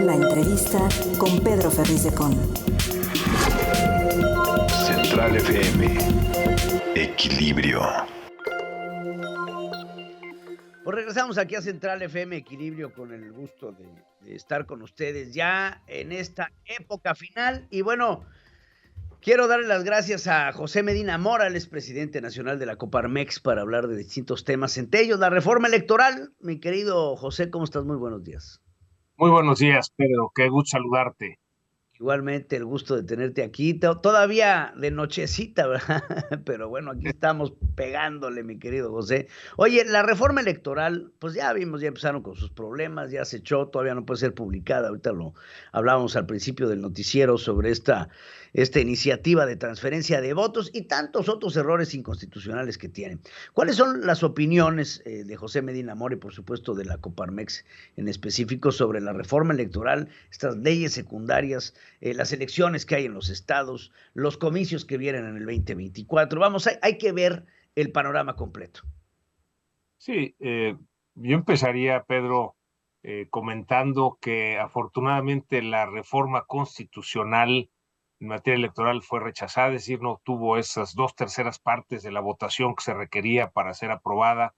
La entrevista con Pedro Ferriz de Con. Central FM. Equilibrio. Pues regresamos aquí a Central FM Equilibrio con el gusto de estar con ustedes ya en esta época final. Y bueno, quiero darle las gracias a José Medina Mora, el expresidente nacional de la Coparmex, para hablar de distintos temas, entre ellos la reforma electoral. Mi querido José, ¿cómo estás? Muy buenos días. Muy buenos días, Pedro. Qué gusto saludarte. Igualmente, el gusto de tenerte aquí, todavía de nochecita, ¿verdad? Pero bueno, aquí estamos pegándole, mi querido José. Oye, la reforma electoral, pues ya vimos, ya empezaron con sus problemas, ya se echó, todavía no puede ser publicada. Ahorita lo hablábamos al principio del noticiero sobre esta iniciativa de transferencia de votos y tantos otros errores inconstitucionales que tienen. ¿Cuáles son las opiniones de José Medina Mora y por supuesto de la Coparmex en específico sobre la reforma electoral, estas leyes secundarias, las elecciones que hay en los estados, los comicios que vienen en el 2024? Vamos, hay que ver el panorama completo. Sí, yo empezaría, Pedro, comentando que afortunadamente la reforma constitucional en materia electoral fue rechazada, es decir, no obtuvo esas 2/3 partes de la votación que se requería para ser aprobada.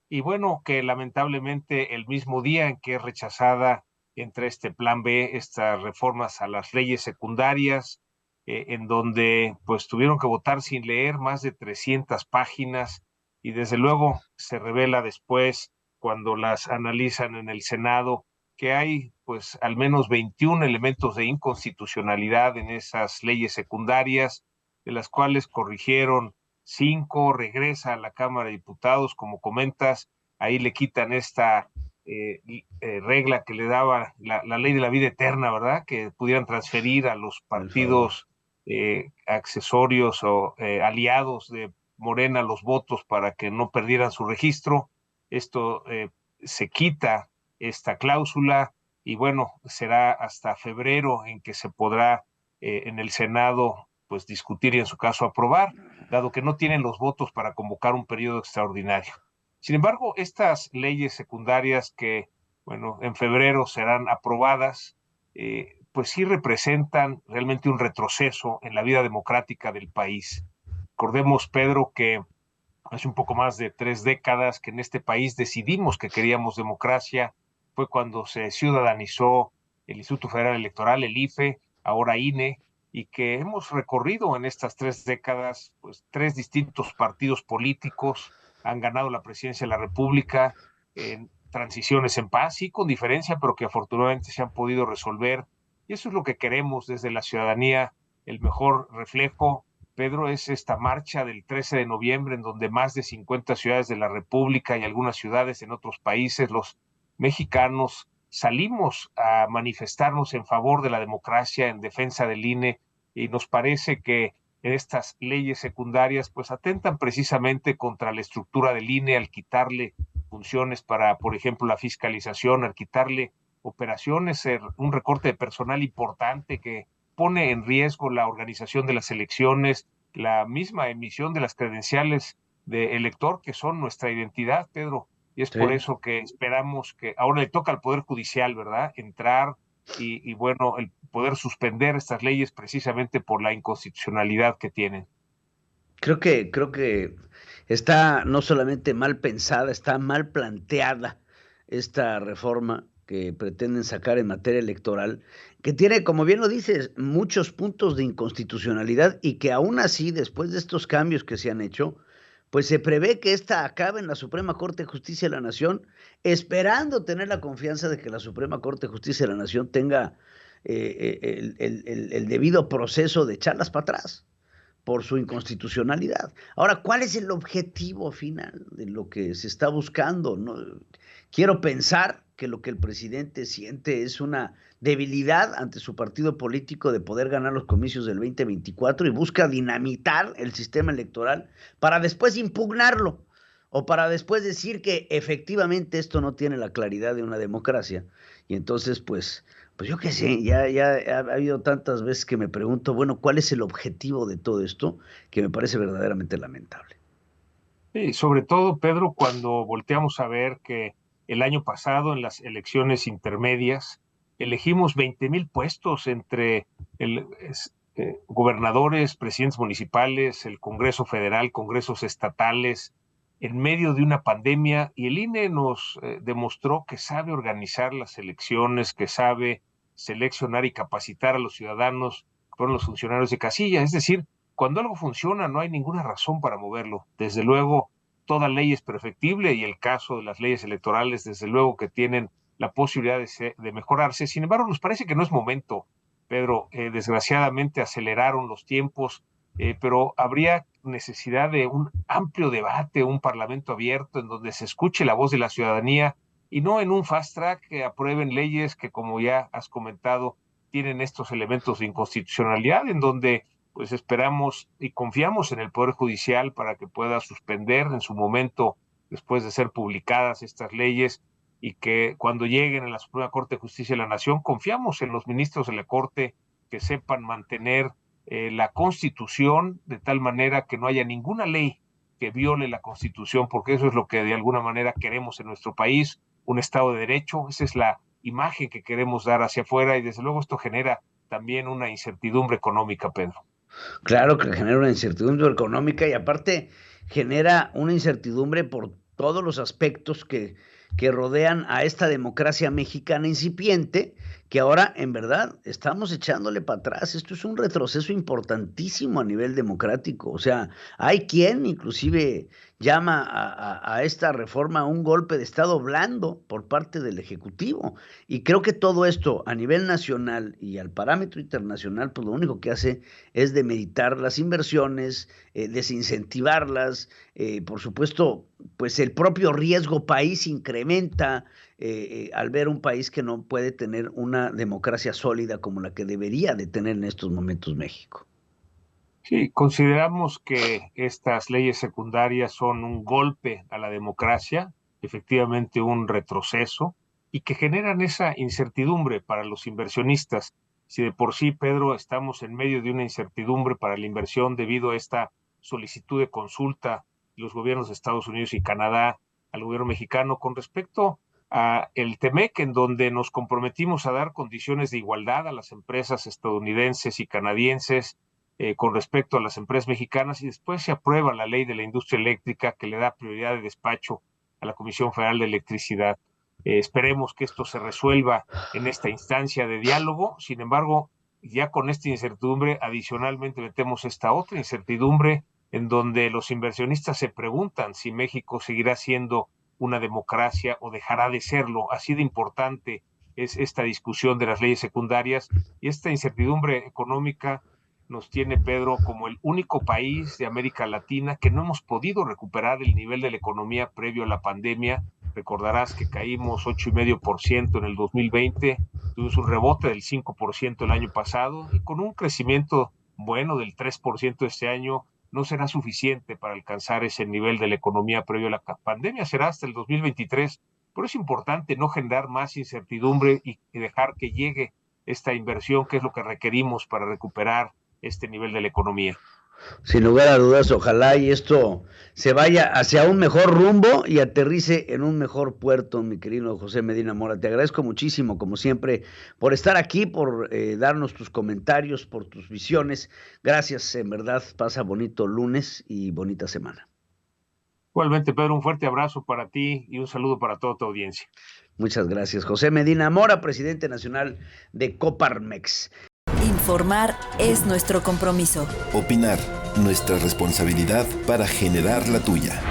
Y bueno, que lamentablemente el mismo día en que es rechazada entra este plan B, estas reformas a las leyes secundarias, en donde pues tuvieron que votar sin leer más de 300 páginas y desde luego se revela después cuando las analizan en el Senado que hay pues al menos 21 elementos de inconstitucionalidad en esas leyes secundarias, de las cuales corrigieron 5, regresa a la Cámara de Diputados, como comentas, ahí le quitan esta regla que le daba la ley de la vida eterna, ¿verdad? Que pudieran transferir a los partidos accesorios o aliados de Morena los votos para que no perdieran su registro. Esto se quita esta cláusula y bueno, será hasta febrero en que se podrá en el Senado pues discutir y en su caso aprobar, dado que no tienen los votos para convocar un periodo extraordinario. Sin embargo, estas leyes secundarias que, bueno, en febrero serán aprobadas, pues sí representan realmente un retroceso en la vida democrática del país. Recordemos, Pedro, que hace un poco más de 3 décadas que en este país decidimos que queríamos democracia, fue cuando se ciudadanizó el Instituto Federal Electoral, el IFE, ahora INE, y que hemos recorrido en estas 3 décadas, pues 3 distintos partidos políticos han ganado la presidencia de la República en transiciones en paz, sí con diferencia, pero que afortunadamente se han podido resolver. Y eso es lo que queremos desde la ciudadanía, el mejor reflejo, Pedro, es esta marcha del 13 de noviembre en donde más de 50 ciudades de la República y algunas ciudades en otros países, los mexicanos salimos a manifestarnos en favor de la democracia, en defensa del INE, y nos parece que estas leyes secundarias pues atentan precisamente contra la estructura del INE al quitarle funciones para, por ejemplo, la fiscalización, al quitarle operaciones, un recorte de personal importante que pone en riesgo la organización de las elecciones, la misma emisión de las credenciales de elector, que son nuestra identidad, Pedro. Y es por eso que esperamos que ahora le toca al Poder Judicial, ¿verdad?, entrar y bueno, el poder suspender estas leyes precisamente por la inconstitucionalidad que tienen. Creo que está no solamente mal pensada, está mal planteada esta reforma que pretenden sacar en materia electoral, que tiene, como bien lo dices, muchos puntos de inconstitucionalidad y que aún así, después de estos cambios que se han hecho, pues se prevé que esta acabe en la Suprema Corte de Justicia de la Nación, esperando tener la confianza de que la Suprema Corte de Justicia de la Nación tenga el debido proceso de echarlas para atrás por su inconstitucionalidad. Ahora, ¿cuál es el objetivo final de lo que se está buscando? No, quiero pensar que lo que el presidente siente es una debilidad ante su partido político de poder ganar los comicios del 2024 y busca dinamitar el sistema electoral para después impugnarlo o para después decir que efectivamente esto no tiene la claridad de una democracia. Y entonces, pues yo qué sé, ya ha habido tantas veces que me pregunto, bueno, ¿cuál es el objetivo de todo esto? Que me parece verdaderamente lamentable. Sí, sobre todo, Pedro, cuando volteamos a ver que el año pasado en las elecciones intermedias elegimos 20,000 puestos entre gobernadores, presidentes municipales, el Congreso Federal, congresos estatales, en medio de una pandemia, y el INE nos demostró que sabe organizar las elecciones, que sabe seleccionar y capacitar a los ciudadanos, que fueron los funcionarios de casilla. Es decir, cuando algo funciona no hay ninguna razón para moverlo. Desde luego, toda ley es perfectible, y el caso de las leyes electorales, desde luego que tienen la posibilidad de mejorarse. Sin embargo, nos parece que no es momento, Pedro. Desgraciadamente aceleraron los tiempos, pero habría necesidad de un amplio debate, un parlamento abierto en donde se escuche la voz de la ciudadanía, y no en un fast track que aprueben leyes que, como ya has comentado, tienen estos elementos de inconstitucionalidad, en donde pues esperamos y confiamos en el Poder Judicial para que pueda suspender en su momento, después de ser publicadas estas leyes, y que cuando lleguen a la Suprema Corte de Justicia de la Nación, confiamos en los ministros de la Corte que sepan mantener la Constitución de tal manera que no haya ninguna ley que viole la Constitución, porque eso es lo que de alguna manera queremos en nuestro país, un Estado de Derecho. Esa es la imagen que queremos dar hacia afuera, y desde luego esto genera también una incertidumbre económica, Pedro. Claro que genera una incertidumbre económica, y aparte genera una incertidumbre por todos los aspectos que rodean a esta democracia mexicana incipiente, que ahora en verdad estamos echándole para atrás. Esto es un retroceso importantísimo a nivel democrático. O sea, hay quien inclusive llama a esta reforma un golpe de Estado blando por parte del Ejecutivo. Y creo que todo esto a nivel nacional y al parámetro internacional, pues lo único que hace es demeritar las inversiones, desincentivarlas. Por supuesto, pues el propio riesgo país incrementa al ver un país que no puede tener una democracia sólida como la que debería de tener en estos momentos México. Sí, consideramos que estas leyes secundarias son un golpe a la democracia, efectivamente un retroceso, y que generan esa incertidumbre para los inversionistas. Si de por sí, Pedro, estamos en medio de una incertidumbre para la inversión debido a esta solicitud de consulta de los gobiernos de Estados Unidos y Canadá al gobierno mexicano con respecto a el TEMEC, en donde nos comprometimos a dar condiciones de igualdad a las empresas estadounidenses y canadienses con respecto a las empresas mexicanas, y después se aprueba la ley de la industria eléctrica que le da prioridad de despacho a la Comisión Federal de Electricidad. Esperemos que esto se resuelva en esta instancia de diálogo. Sin embargo, ya con esta incertidumbre, adicionalmente metemos esta otra incertidumbre en donde los inversionistas se preguntan si México seguirá siendo una democracia o dejará de serlo. Así de importante es esta discusión de las leyes secundarias, y esta incertidumbre económica nos tiene, Pedro, como el único país de América Latina que no hemos podido recuperar el nivel de la economía previo a la pandemia. Recordarás que caímos 8,5% en el 2020, tuvimos un rebote del 5% el año pasado, y con un crecimiento bueno del 3% este año no será suficiente para alcanzar ese nivel de la economía previo a la pandemia, será hasta el 2023. Pero es importante no generar más incertidumbre y dejar que llegue esta inversión, que es lo que requerimos para recuperar este nivel de la economía. Sin lugar a dudas, ojalá y esto se vaya hacia un mejor rumbo y aterrice en un mejor puerto, mi querido José Medina Mora. Te agradezco muchísimo, como siempre, por estar aquí, por darnos tus comentarios, por tus visiones. Gracias, en verdad. Pasa bonito lunes y bonita semana. Igualmente, Pedro, un fuerte abrazo para ti y un saludo para toda tu audiencia. Muchas gracias. José Medina Mora, presidente nacional de Coparmex. Informar es nuestro compromiso. Opinar, nuestra responsabilidad para generar la tuya.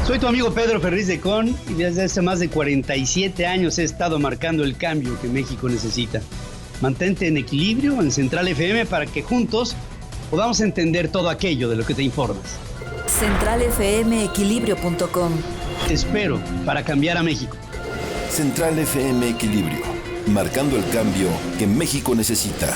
Soy tu amigo Pedro Ferriz de Con, y desde hace más de 47 años he estado marcando el cambio que México necesita. Mantente en equilibrio en Central FM para que juntos podamos entender todo aquello de lo que te informas. CentralFMequilibrio.com. Te espero para cambiar a México. Central FM Equilibrio, marcando el cambio que México necesita.